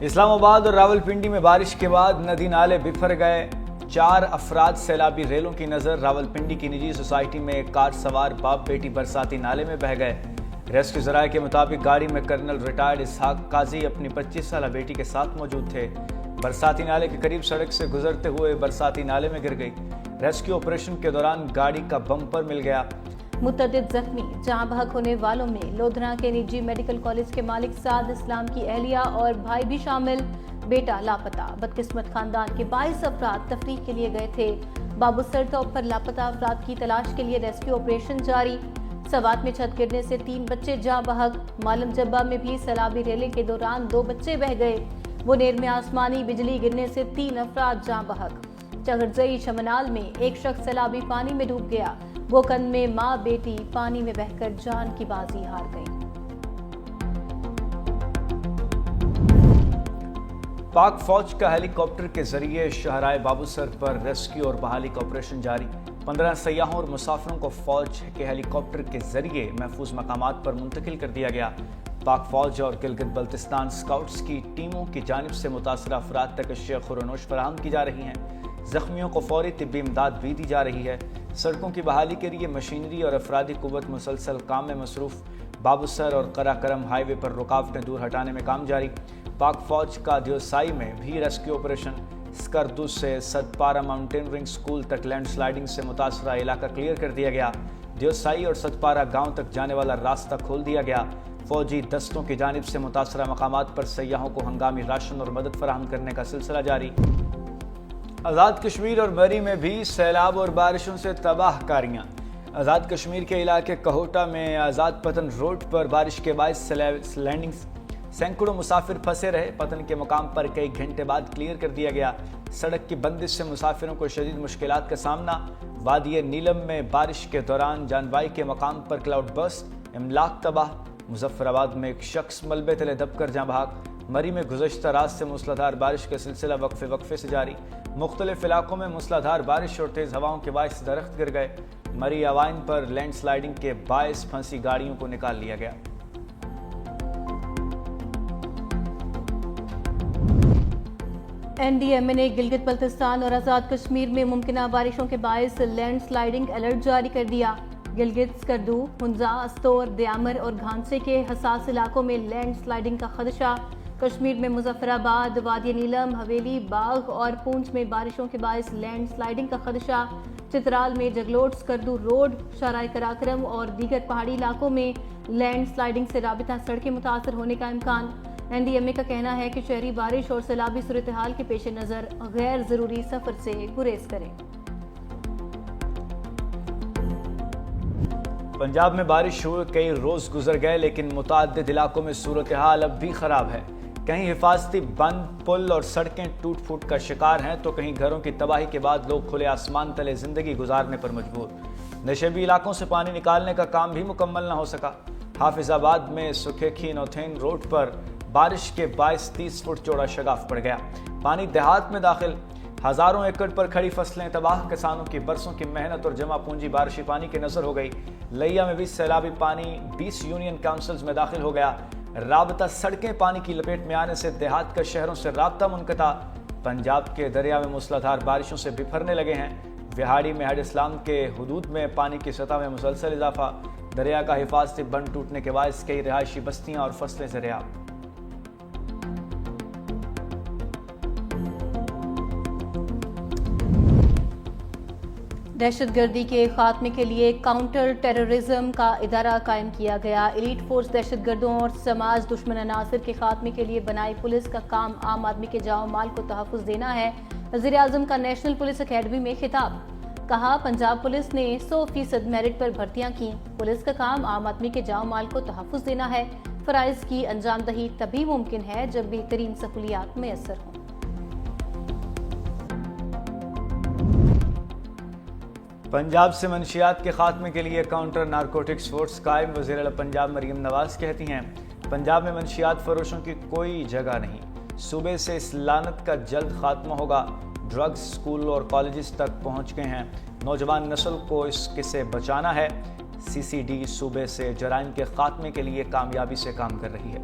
اسلام آباد اور راولپنڈی میں بارش کے بعد ندی نالے بفر گئے، 4 افراد سیلابی ریلوں کی نظر۔ راولپنڈی کی نجی سوسائٹی میں ایک کار سوار باپ بیٹی برساتی نالے میں بہہ گئے۔ ریسکیو ذرائع کے مطابق گاڑی میں کرنل ریٹائرڈ اسحاق قاضی اپنی 25 سالہ بیٹی کے ساتھ موجود تھے۔ برساتی نالے کے قریب سڑک سے گزرتے ہوئے برساتی نالے میں گر گئی۔ ریسکیو آپریشن کے دوران گاڑی کا بمپر مل گیا۔ متعدد زخمی، جہاں بحق ہونے والوں میں لودھنا کے نجی میڈیکل کالج کے مالک سعد اسلام کی اہلیہ اور بھائی بھی شامل، بیٹا لاپتہ۔ بدقسمت خاندان کے 22 افراد تفریح کے لیے گئے تھے۔ بابو سر توپ پر لاپتہ افراد کی تلاش کے لیے ریسکیو آپریشن جاری۔ سوات میں چھت گرنے سے 3 بچے جاں بحق۔ مالم جبہ میں بھی سیلابی ریلے کے دوران 2 بچے بہہ گئے۔ بنیر میں آسمانی بجلی گرنے سے 3 افراد جاں بحق۔ چغرزئی شمنال میں ایک شخص سیلابی پانی میں ڈوب گیا۔ بوکن میں ماں بیٹی پانی میں بہہ کر جان کی بازی ہار گئی۔ پاک فوج کا ہیلی کاپٹر کے ذریعے شاہراہ بابو سر پر ریسکیو اور بحالی کا آپریشن جاری۔ 15 سیاحوں اور مسافروں کو فوج کے ہیلی کاپٹر کے ذریعے محفوظ مقامات پر منتقل کر دیا گیا۔ پاک فوج اور گلگت بلتستان سکاؤٹس کی ٹیموں کی جانب سے متاثرہ افراد تک اشیاء خورنوش فراہم کی جا رہی ہیں۔ زخمیوں کو فوری طبی امداد بھی دی جا رہی ہے۔ سڑکوں کی بحالی کے لیے مشینری اور افرادی قوت مسلسل کام میں مصروف۔ بابو سر اور قرہ کرم ہائی وے پر رکاوٹیں دور ہٹانے میں کام جاری۔ پاک فوج کا دیوسائی میں بھی ریسکیو آپریشن۔ سکردو سے ستپارہ ماؤنٹینرنگ سکول تک لینڈ سلائیڈنگ سے متاثرہ علاقہ کلیئر کر دیا گیا۔ دیوسائی اور ستپارہ گاؤں تک جانے والا راستہ کھول دیا گیا۔ فوجی دستوں کی جانب سے متاثرہ مقامات پر سیاحوں کو ہنگامی راشن اور مدد فراہم کرنے کا سلسلہ جاری۔ آزاد کشمیر اور مری میں بھی سیلاب اور بارشوں سے تباہ کاریاں۔ آزاد کشمیر کے علاقے کہوٹہ میں آزاد پتن روڈ پر بارش کے باعث لینڈنگ سینکڑوں مسافر پھنسے رہے۔ پتن کے مقام پر کئی گھنٹے بعد کلیئر کر دیا گیا۔ سڑک کی بندش سے مسافروں کو شدید مشکلات کا سامنا۔ وادی نیلم میں بارش کے دوران جانبائی کے مقام پر کلاؤڈ برسٹ، املاک تباہ۔ مظفر آباد میں ایک شخص ملبے تلے دب کر جاں بحق۔ مری میں گزشتہ رات سے موسلادھار بارش کا سلسلہ وقفے سے جاری۔ مختلف علاقوں میں موسلادھار بارش اور تیز ہواؤں کے باعث درخت گر گئے۔ مری اوائن پر لینڈ سلائیڈنگ کے باعث پھنسی گاڑیوں کو نکال لیا گیا۔ این ڈی ایم اے نے گلگت بلتستان اور آزاد کشمیر میں ممکنہ بارشوں کے باعث لینڈ سلائیڈنگ الرٹ جاری کر دیا۔ گلگت، سکردو، ہنزا، استور، دیامر اور گھانسے کے حساس علاقوں میں لینڈ سلائیڈنگ کا خدشہ۔ کشمیر میں مظفر آباد، وادی نیلم، حویلی، باغ اور پونچھ میں بارشوں کے باعث لینڈ سلائیڈنگ کا خدشہ۔ چترال میں جگلوٹ، سکردو روڈ، شاہراہ قراقرم اور دیگر پہاڑی علاقوں میں لینڈ سلائیڈنگ سے رابطہ سڑکیں متاثر ہونے کا امکان۔ این ڈی ایم اے کا کہنا ہے کہ شہری بارش اور سیلابی صورتحال کے پیش نظر غیر ضروری سفر سے گریز کریں۔ پنجاب میں بارش ہوئے کئی روز گزر گئے، لیکن متعدد علاقوں میں صورتحال اب بھی خراب ہے۔ کہیں حفاظتی بند، پل اور سڑکیں ٹوٹ پھوٹ کا شکار ہیں تو کہیں گھروں کی تباہی کے بعد لوگ کھلے آسمان تلے زندگی گزارنے پر مجبور۔ نشیبی علاقوں سے پانی نکالنے کا کام بھی مکمل نہ ہو سکا۔ حافظ آباد میں سکھیکھی نوتھین روڈ پر بارش کے باعث 30 فٹ چوڑا شگاف پڑ گیا۔ پانی دیہات میں داخل، ہزاروں ایکڑ پر کھڑی فصلیں تباہ۔ کسانوں کی برسوں کی محنت اور جمع پونجی بارشی پانی کی نظر ہو گئی۔ لیا میں بھی سیلابی پانی 20 یونین کاؤنسلز میں داخل ہو گیا۔ رابطہ سڑکیں پانی کی لپیٹ میں آنے سے دیہات کا شہروں سے رابطہ منقطع۔ پنجاب کے دریا میں موسلادھار بارشوں سے بفرنے لگے ہیں۔ وہاڑی میں ہیڈ اسلام کے حدود میں پانی کی سطح میں مسلسل اضافہ۔ دریا کا حفاظتی بند ٹوٹنے کے باعث کئی رہائشی بستیاں اور فصلیں زرعیاب۔ دہشت گردی کے خاتمے کے لیے کاؤنٹر ٹیررزم کا ادارہ قائم کیا گیا۔ ایلیٹ فورس دہشت گردوں اور سماج دشمن عناصر کے خاتمے کے لیے بنائی پولیس کا کام عام آدمی کے جاؤ مال کو تحفظ دینا ہے۔ وزیر اعظم کا نیشنل پولیس اکیڈمی میں خطاب۔ کہا، پنجاب پولیس نے 100% میرٹ پر بھرتیاں کی۔ پولیس کا کام عام آدمی کے جاؤ مال کو تحفظ دینا ہے۔ فرائض کی انجام دہی تبھی ممکن ہے جب بہترین سہولیات میسر ہوں۔ پنجاب سے منشیات کے خاتمے کے لیے کاؤنٹر نارکوٹکس فورس قائم۔ وزیر اعلیٰ پنجاب مریم نواز کہتی ہیں، پنجاب میں منشیات فروشوں کی کوئی جگہ نہیں۔ صوبے سے اس لعنت کا جلد خاتمہ ہوگا۔ ڈرگز اسکول اور کالجز تک پہنچ گئے ہیں۔ نوجوان نسل کو اس سے بچانا ہے۔ سی سی ڈی صوبے سے جرائم کے خاتمے کے لیے کامیابی سے کام کر رہی ہے۔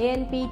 ANP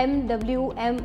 MWM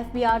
FBR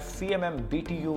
fmm BTU